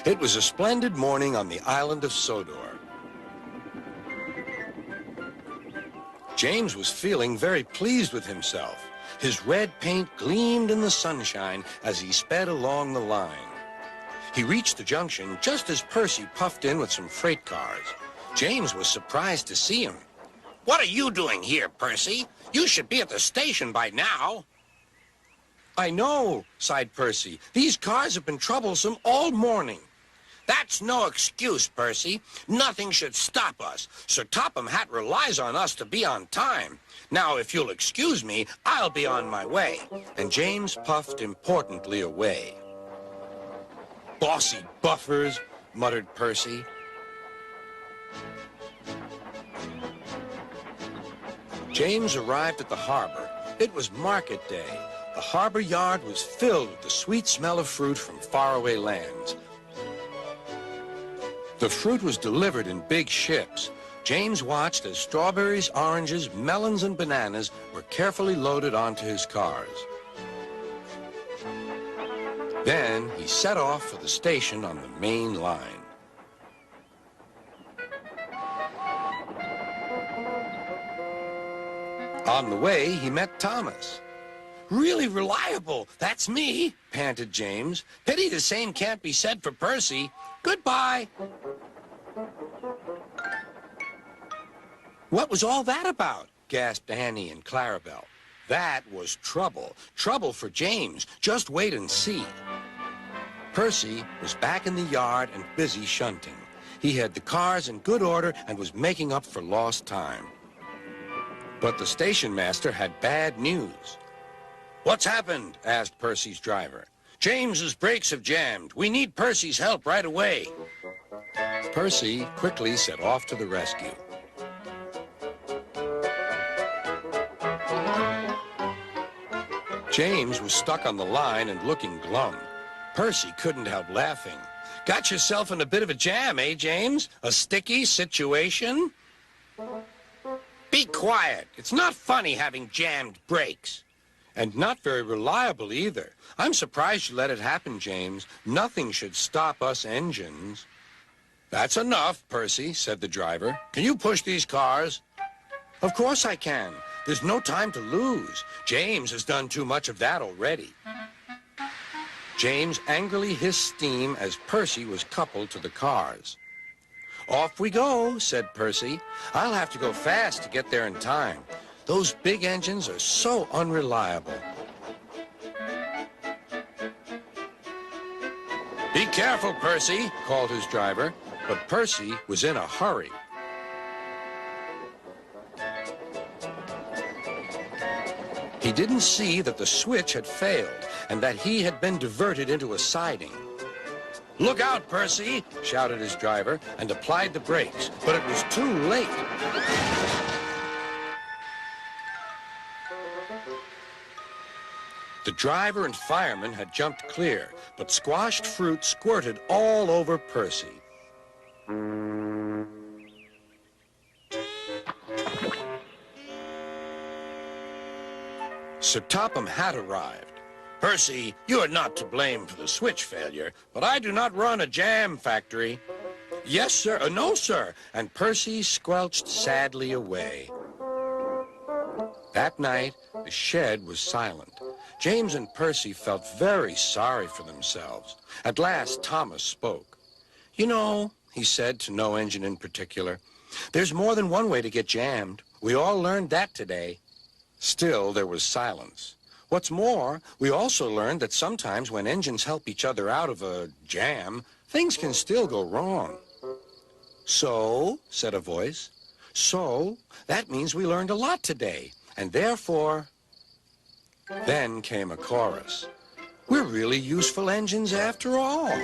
It was a splendid morning on the island of Sodor. James was feeling very pleased with himself. His red paint gleamed in the sunshine as he sped along the line. He reached the junction just as Percy puffed in with some freight cars. James was surprised to see him. What are you doing here, Percy? You should be at the station by now. I know, sighed Percy. These cars have been troublesome all morning. That's no excuse, Percy. Nothing should stop us. Sir Topham Hatt relies on us to be on time. Now, if you'll excuse me, I'll be on my way. And James puffed importantly away. Bossy buffers, muttered Percy. James arrived at the harbor. It was market day. The harbor yard was filled with the sweet smell of fruit from faraway lands. The fruit was delivered in big ships. James watched as strawberries, oranges, melons, and bananas were carefully loaded onto his cars. Then he set off for the station on the main line. On the way, he met Thomas. Really reliable. That's me, panted James. Pity the same can't be said for Percy. Goodbye. What was all that about? Gasped Annie and Clarabelle. That was trouble. Trouble for James. Just wait and see. Percy was back in the yard and busy shunting. He had the cars in good order and was making up for lost time. But the station master had bad news. What's happened? Asked Percy's driver. James's brakes have jammed. We need Percy's help right away. Percy quickly set off to the rescue. James was stuck on the line and looking glum. Percy couldn't help laughing. Got yourself in a bit of a jam, eh, James? A sticky situation? Be quiet. It's not funny having jammed brakes. And not very reliable either. I'm surprised you let it happen, James. Nothing should stop us engines. That's enough, Percy, said the driver. Can you push these cars? Of course I can. There's no time to lose. James has done too much of that already. James angrily hissed steam as Percy was coupled to the cars. Off we go, said Percy. I'll have to go fast to get there in time. Those big engines are so unreliable. Be careful, Percy, called his driver, but Percy was in a hurry. He didn't see that the switch had failed and that he had been diverted into a siding. Look out, Percy, shouted his driver and applied the brakes, but it was too late. The driver and fireman had jumped clear, but squashed fruit squirted all over Percy. Sir Topham Hatt arrived. Percy, you are not to blame for the switch failure, but I do not run a jam factory. Yes, sir. No, sir. And Percy squelched sadly away. That night, the shed was silent. James and Percy felt very sorry for themselves. At last, Thomas spoke. You know, he said to no engine in particular, there's more than one way to get jammed. We all learned that today. Still, there was silence. What's more, we also learned that sometimes when engines help each other out of a jam, things can still go wrong. So, said a voice, so that means we learned a lot today, and therefore... Then came a chorus. We're really useful engines after all.